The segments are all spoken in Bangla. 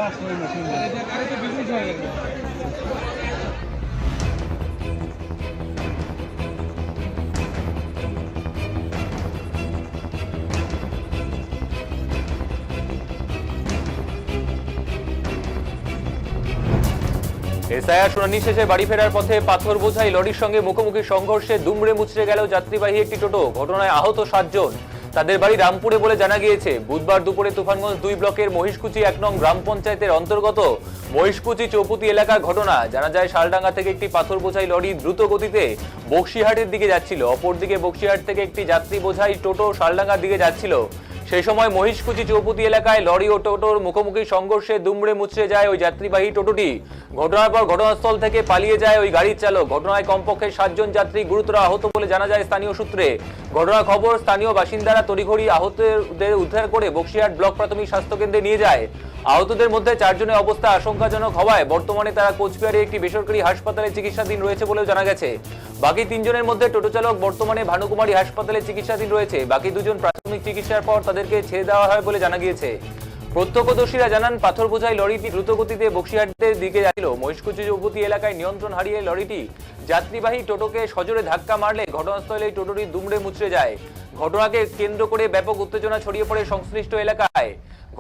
এসআইআর শুনানি শেষে বাড়ি ফেরার পথে পাথর বোঝাই লরির সঙ্গে মুখোমুখি সংঘর্ষে দুমড়ে মুচড়ে গেল যাত্রীবাহী একটি টোটো। ঘটনায় আহত 7 জন। তাদের বাড়ি রামপুরে বলে জানা গিয়েছে। বুধবার দুপুরে তুফানগঞ্জ 2 ব্লকের মহিষকুচি 1 নং গ্রাম পঞ্চায়েতের অন্তর্গত মহিষকুচি চৌপতি এলাকার ঘটনা। জানা যায় শালডাঙ্গা থেকে একটি পাথর বোঝাই লরি দ্রুত গতিতে বক্সিহাটের দিকে যাচ্ছিল। অপরদিকে বক্সিহাট থেকে একটি যাত্রী বোঝাই টোটো শালডাঙ্গার দিকে যাচ্ছিল। সেই সময় মহিষকুচি চৌপতি এলাকায় লরি ও টোটোর মুখোমুখি সংঘর্ষে দুমড়ে মুচড়ে যায় ওই যাত্রীবাহী টোটোটি। ঘটনার পর ঘটনাস্থল থেকে পালিয়ে যায় ওই গাড়ির চালক। ঘটনায় কমপক্ষে 7 জন যাত্রী গুরুতর আহত বলে জানা যায় স্থানীয় সূত্রে। ঘটনার খবর স্থানীয় বাসিন্দারা তড়িঘড়ি আহতদের উদ্ধার করে বক্সিহাট ব্লক প্রাথমিক স্বাস্থ্য কেন্দ্রে নিয়ে যায়। আহতদের মধ্যে 4 জনের অবস্থা আশঙ্কাজনক হওয়ায় বর্তমানে তারা কোচবিহারের একটি বেসরকারি হাসপাতালে চিকিৎসাধীন রয়েছে বলেও জানা গেছে। বাকি 3 জনের মধ্যে টোটো চালক বর্তমানে ভানুকুমারী হাসপাতালে চিকিৎসাধীন রয়েছে। বাকি 2 জন প্রাথমিক চিকিৎসার পর তাদেরকে ছেড়ে দেওয়া হয় বলে জানা গিয়েছে। প্রত্যক্ষদর্শীরা জানান পাথর বোঝাই লরিটি দ্রুত গতিতে বক্সিহাটের দিকে যাচ্ছিল। মহিষকুচি চৌপতি এলাকায় নিয়ন্ত্রণ হারিয়ে লরিটি যাত্রীবাহী টোটোকে সজোরে ধাক্কা মারলে ঘটনাস্থলে টোটোটি দুমড়ে মুচড়ে যায়। ঘটনাকে কেন্দ্র করে ব্যাপক উত্তেজনা ছড়িয়ে পড়ে সংশ্লিষ্ট এলাকায়।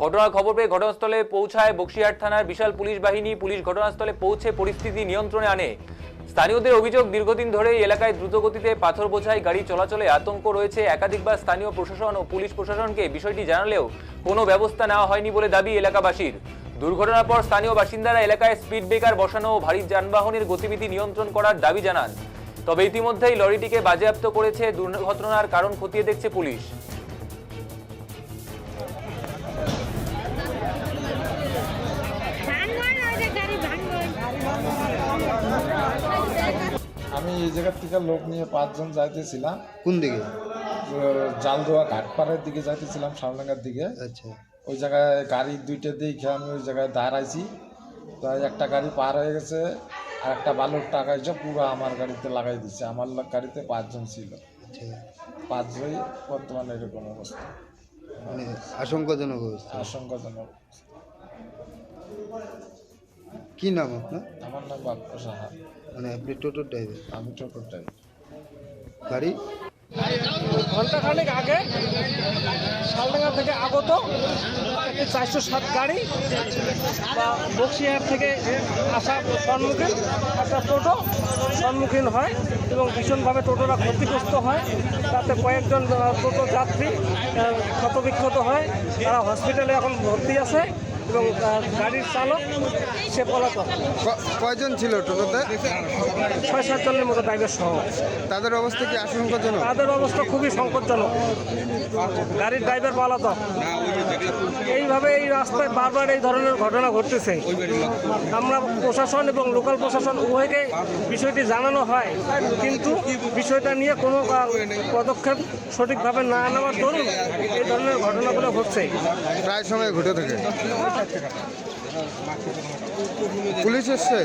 ঘটনার খবর পেয়ে ঘটনাস্থলে পৌঁছায় বক্সিহাট থানার বিশাল পুলিশ বাহিনী। পুলিশ ঘটনাস্থলে পৌঁছে পরিস্থিতি নিয়ন্ত্রণে আনে। স্থানীয়দের অভিযোগ, দীর্ঘদিন ধরে এলাকায় দ্রুতগতিতে পাথর বোঝাই গাড়ি চলাচলে আতঙ্ক রয়েছে। একাধিকবার স্থানীয় প্রশাসন ও পুলিশ প্রশাসনকে বিষয়টি জানালেও কোনো ব্যবস্থা নেওয়া হয়নি বলে দাবি এলাকাবাসীর। দুর্ঘটনার পর স্থানীয় বাসিন্দারা এলাকায় স্পিড ব্রেকার বসানো ও ভারী যানবাহনের গতিবিধি নিয়ন্ত্রণ করার দাবি জানান। তবে ইতিমধ্যেই লরিটিকে বাজেয়াপ্ত করেছে। দুর্ঘটনার কারণ খতিয়ে দেখছে পুলিশ। আমি এই জায়গার থেকে লোক নিয়ে 5 জন যাইতেছিলাম। কোন দিকে? জালদোয়া ঘাটপাড়ের দিকে যাইতেছিলাম, শালডাঙ্গার দিকে। আচ্ছা, ওই জায়গায় গাড়ি 2টা দেখে আমি ওই জায়গায় দাঁড়াইছি। তাই একটা গাড়ি পার হয়ে গেছে, আর একটা বালুর টাকা এসে পুরো আমার গাড়িতে লাগাই দিচ্ছে। আমার গাড়িতে 5 জন ছিল। আচ্ছা, 5 জনই বর্তমানে এরকম অবস্থা, মানে আশঙ্কাজনক অবস্থা। আশঙ্কাজনক। কি নাম আপনার? আমার নাম বাপ্পা সাহা। মানে আপনি টোটোর ড্রাইভার? আমি টোটোর ড্রাইভার। গাড়ি ঘন্টাখানেক আগে শালডাঙ্গা থেকে আগত 407 গাড়ি বা বক্সিহাট থেকে আসা সম্মুখীন একটা টোটো সম্মুখীন হয় এবং ভীষণভাবে টোটোটা ক্ষতিগ্রস্ত হয়। তাতে কয়েকজন টোটো যাত্রী ক্ষতবিক্ষত হয়। তারা হসপিটালে এখন ভর্তি আছে এবং গাড়ির চালক সে পলাতক। কয়জন ছিল টোটোতে? 6-7 জনের মতো ড্রাইভার সহ। তাদের অবস্থা কি আশঙ্কাজনক? তাদের অবস্থা খুবই সংকটজনক। গাড়ির ড্রাইভার পলাতক। এইভাবে এই রাস্তায় বারবার এই ধরনের ঘটনা ঘটতেছে। আমরা প্রশাসন এবং লোকাল প্রশাসন উভয়কে বিষয়টি জানানো হয়, কিন্তু বিষয়টা নিয়ে কোনো পদক্ষেপ সঠিকভাবে না নেওয়ার দরুন এই ধরনের ঘটনাগুলো ঘটছে। প্রায় সময় ঘটে থাকে। পুলিশ এসছে?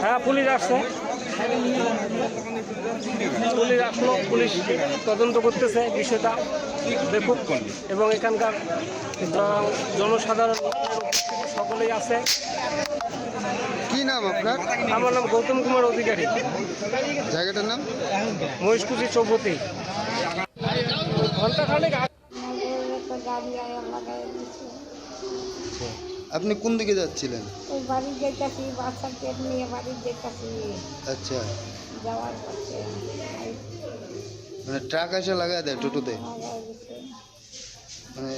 হ্যাঁ, পুলিশ আসছে। পুলিশ আসলো, পুলিশ তদন্ত করতেছে বিষয়টা দেখুক এবং এখানকার জনসাধারণ সকলেই আছে। কি নাম আপনার? আমার নাম গৌতম কুমার অধিকারী। জায়গাটার নাম? মহিষকুচি চৌপতি। ঘন্টাখানেক আপনি কোন দিকে যাচ্ছিলেন? বাড়ি যেতেছি, বাচ্চা পেট নিয়ে বাড়ি যেতেছি। আচ্ছা, যাওয়ার পথে মানে ট্রাক এসে লাগাই দেয় টোটোতে? মানে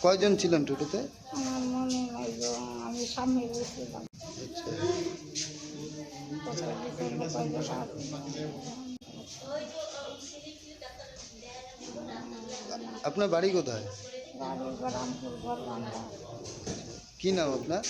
কয়জন ছিলেন টোটোতে? আমার মনে নাই গো, আমি সামনে গেছিলাম। আপনার বাড়ি কোথায়? রামপুর বরবান্ধা। কি নাম আপনার?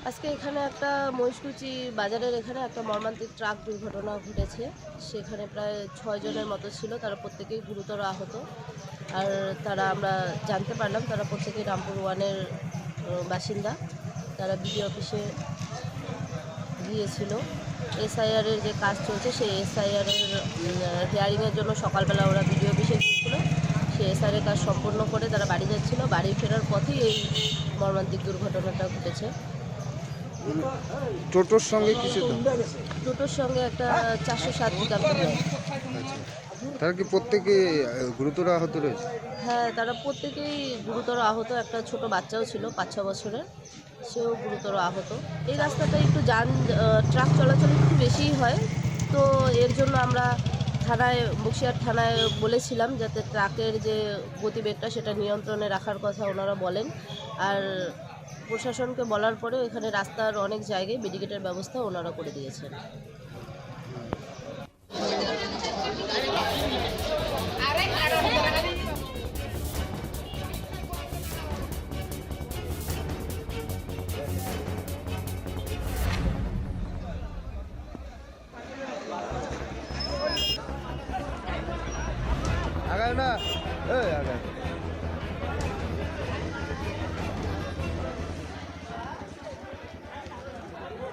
আজকে এখানে একটা মহিষকুচি বাজারের এখানে একটা মর্মান্তিক ট্রাক দুর্ঘটনা ঘটেছে। সেখানে প্রায় 6 জনের মতো ছিল, তারা প্রত্যেকেই গুরুতর আহত। আর তারা আমরা জানতে পারলাম তারা প্রত্যেকেই রামপুর 1-এর বাসিন্দা। তারা বিডিও অফিসে গিয়েছিল। এসআইআরের যে কাজ চলছে সেই এসআইআরের হিয়ারিংয়ের জন্য সকালবেলা ওরা বিডিও অফিসে গিয়েছিল। সিএসআরের কাজ সম্পন্ন করে তারা বাড়ি যাচ্ছিল, বাড়ি ফেরার পথেই এই মর্মান্তিক দুর্ঘটনাটা ঘটেছে। টোটোর সঙ্গে কিছু তো টোটোর সঙ্গে একটা 407 পিকআপ ছিল। তারা কি প্রত্যেকে গুরুতর আহত রয়েছে? হ্যাঁ, তারা প্রত্যেকেই গুরুতর আহত। একটা ছোট বাচ্চাও ছিল 5-6 বছরের, সেও গুরুতর আহত। এই রাস্তাটা একটু ট্রাক চলাচল একটু বেশিই হয়, তো এর জন্য আমরা থানায়, বক্সিহাট থানায় বলেছিলাম যাতে ট্রাকের যে গতিবেগটা সেটা নিয়ন্ত্রণে রাখার কথা ওনারা বলেন। আর প্রশাসনকে বলার পরে এখানে রাস্তার অনেক জায়গায় ব্যারিকেডের ব্যবস্থা ওনারা করে দিয়েছেন। আগায় না, আগায়।